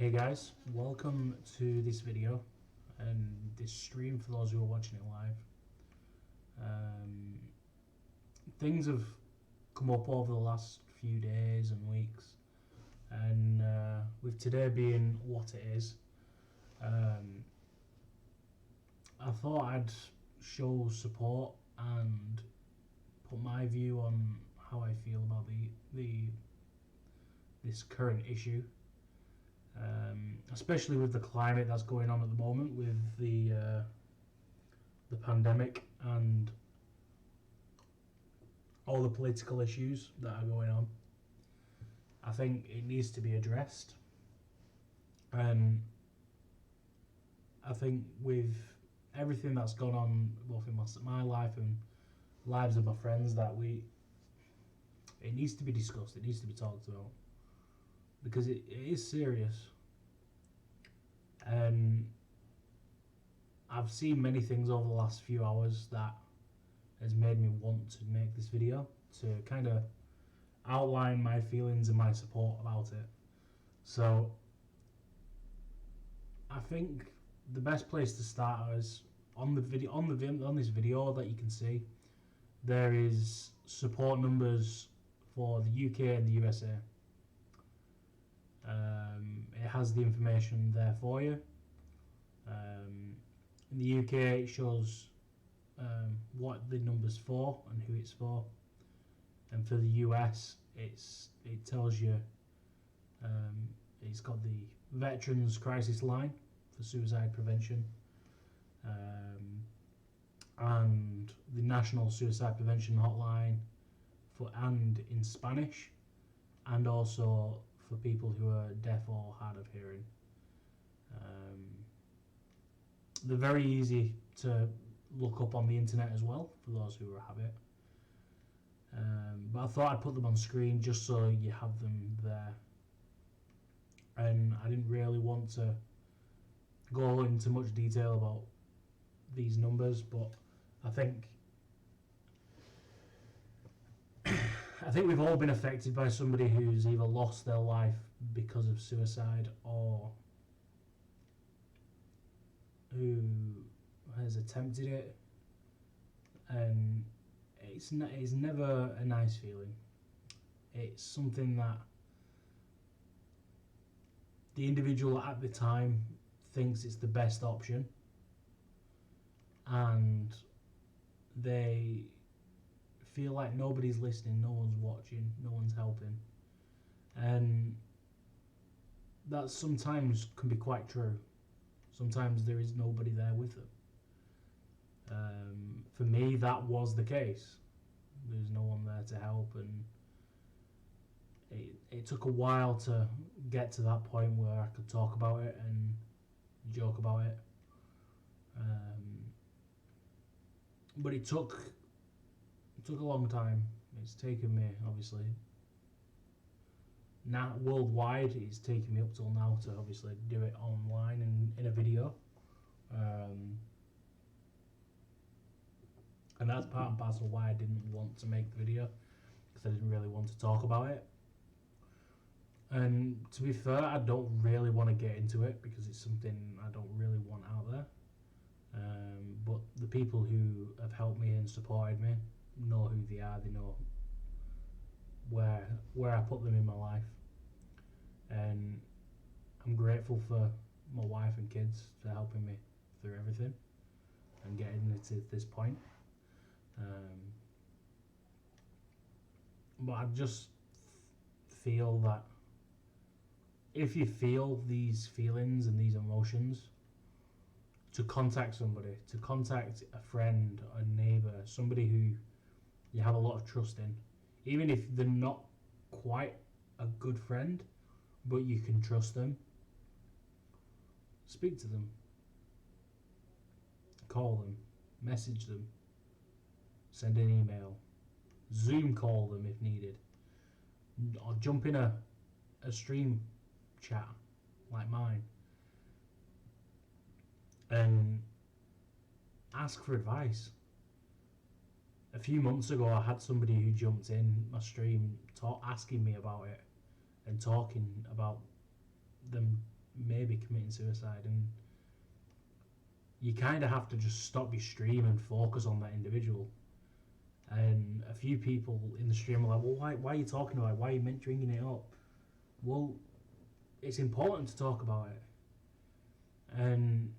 Hey guys, welcome to this video and this stream for those who are watching it live. Things have come up over the last few days and weeks, and with today being what it is, I thought I'd show support and put my view on how I feel about this current issue. Especially with the climate that's going on at the moment with the pandemic and all the political issues that are going on. I think it needs to be addressed, and I think with everything that's gone on both in my life and lives of my friends, that it needs to be discussed, it needs to be talked about, because it is serious. And I've seen many things over the last few hours that has made me want to make this video to kind of outline my feelings and my support about it. So I think the best place to start is on this video that you can see. There is support numbers for the UK and the USA. It has the information there for you. In the UK it shows what the number's for and who it's for, and for the US it tells you it's got the Veterans Crisis Line for suicide prevention, and the National Suicide Prevention Hotline and in Spanish, and also for people who are deaf or hard of hearing. They're very easy to look up on the internet as well for those who have it. But I thought I'd put them on screen just so you have them there. And I didn't really want to go into much detail about these numbers, but I think we've all been affected by somebody who's either lost their life because of suicide or who has attempted it, and it's never a nice feeling. It's something that the individual at the time thinks it's the best option, and they feel like nobody's listening, no one's watching, no one's helping, and that sometimes can be quite true. Sometimes there is nobody there with them. For me, that was the case. There's no one there to help, and it took a while to get to that point where I could talk about it and joke about it. But it took a long time. It's taken me, obviously, now worldwide, it's taken me up till now to obviously do it online and in a video. And that's part and parcel why I didn't want to make the video, because I didn't really want to talk about it. And to be fair, I don't really want to get into it because it's something I don't really want out there. But the people who have helped me and supported me know who they are. They know where I put them in my life, and I'm grateful for my wife and kids for helping me through everything and getting it to this point. But I just feel that if you feel these feelings and these emotions, to contact somebody, to contact a friend, a neighbour, somebody who you have a lot of trust in, even if they're not quite a good friend, but you can trust them. Speak to them, call them, message them, send an email, Zoom call them if needed, or jump in a stream chat like mine and ask for advice. A few months ago I had somebody who jumped in my stream asking me about it and talking about them maybe committing suicide, and you kind of have to just stop your stream and focus on that individual. And a few people in the stream are like, well, why are you talking about it? Why are you bringing it up? Well, it's important to talk about it. And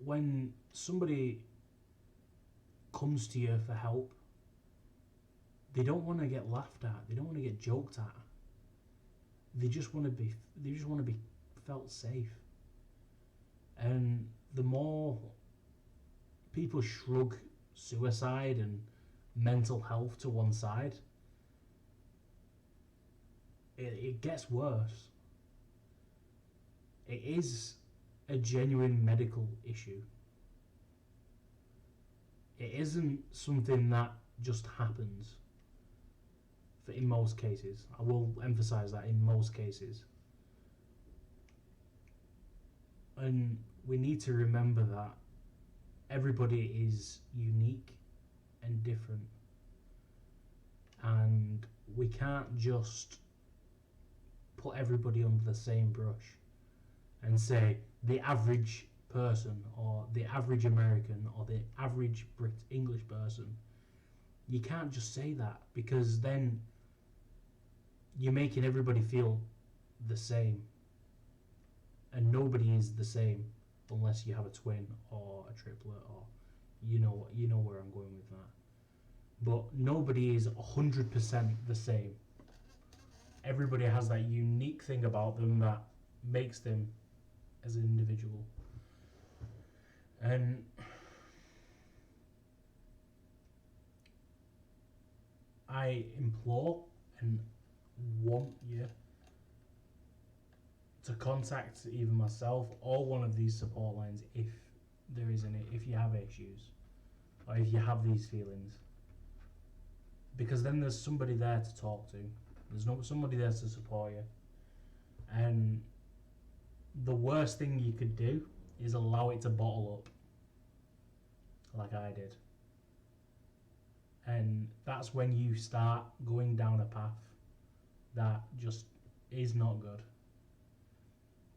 when somebody comes to you for help, they don't want to get laughed at. They don't want to get joked at. They just want to be. They just want to be felt safe. And the more people shrug suicide and mental health to one side, it gets worse. It is a genuine medical issue. It isn't something that just happens. In most cases, I will emphasize that in most cases. And we need to remember that everybody is unique and different, and we can't just put everybody under the same brush and say the average person or the average American or the average English person. You can't just say that, because then you're making everybody feel the same, and nobody is the same unless you have a twin or a triplet, or you know where I'm going with that. But nobody is 100% the same. Everybody has that unique thing about them that makes them as an individual. And I implore and want you to contact either myself or one of these support lines if there is any, if you have issues or if you have these feelings, because then there's somebody there to talk to. There's somebody there to support you. And the worst thing you could do is allow it to bottle up like I did. And that's when you start going down a path that just is not good.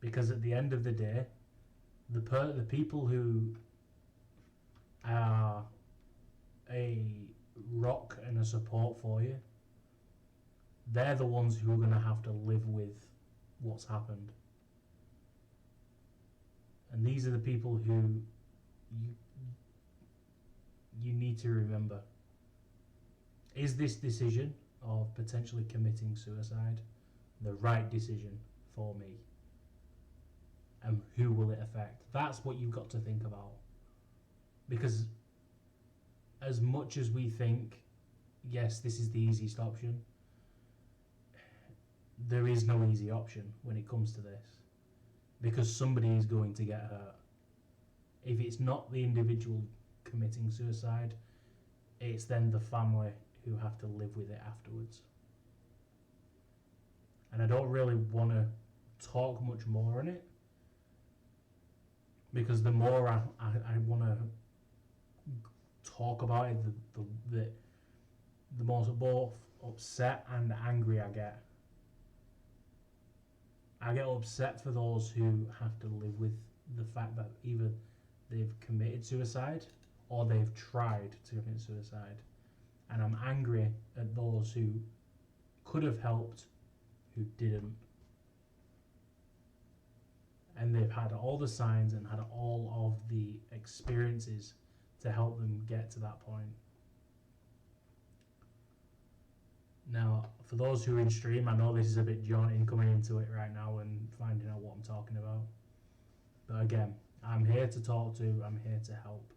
Because at the end of the day, the people who are a rock and a support for you, they're the ones who are going to have to live with what's happened. And these are the people who you need to remember. Is this decision of potentially committing suicide the right decision for me? And who will it affect? That's what you've got to think about. Because as much as we think, yes, this is the easiest option, there is no easy option when it comes to this. Because somebody is going to get hurt. If it's not the individual committing suicide, it's then the family who have to live with it afterwards. And I don't really want to talk much more on it, because the more I want to talk about it, the more both upset and angry I get. I get upset for those who have to live with the fact that either they've committed suicide or they've tried to commit suicide. And I'm angry at those who could have helped, who didn't. And they've had all the signs and had all of the experiences to help them get to that point. Now, for those who are in stream, I know this is a bit jaunty coming into it right now and finding out what I'm talking about. But again, I'm here to talk to, I'm here to help.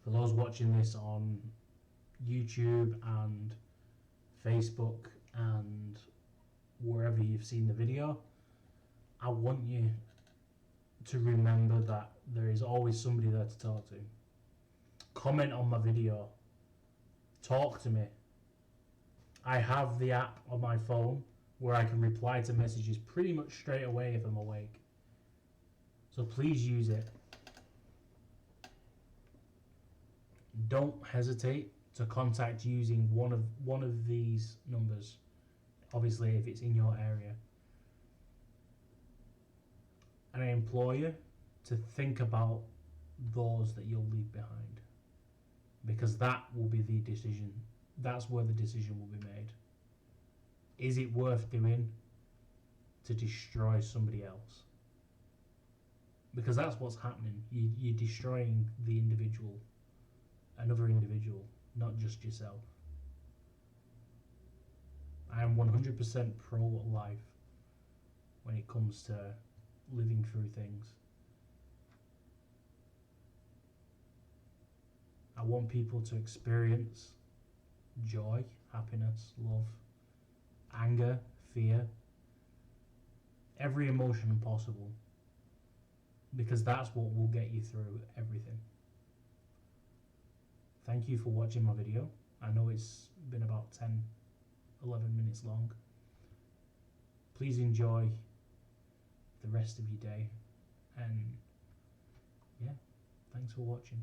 For those watching this on YouTube and Facebook and wherever you've seen the video, I want you to remember that there is always somebody there to talk to. Comment on my video. Talk to me. I have the app on my phone where I can reply to messages pretty much straight away if I'm awake. So please use it. Don't hesitate to contact using one of these numbers. Obviously, if it's in your area. And I implore you to think about those that you'll leave behind, because that will be the decision. That's where the decision will be made. Is it worth doing to destroy somebody else? Because that's what's happening. You're destroying the individual, another individual, not just yourself. I am 100% pro-life when it comes to living through things. I want people to experience joy, happiness, love, anger, fear, every emotion possible, because that's what will get you through everything. Thank you for watching my video. I know it's been about 10-11 minutes long. Please enjoy the rest of your day, and yeah, thanks for watching.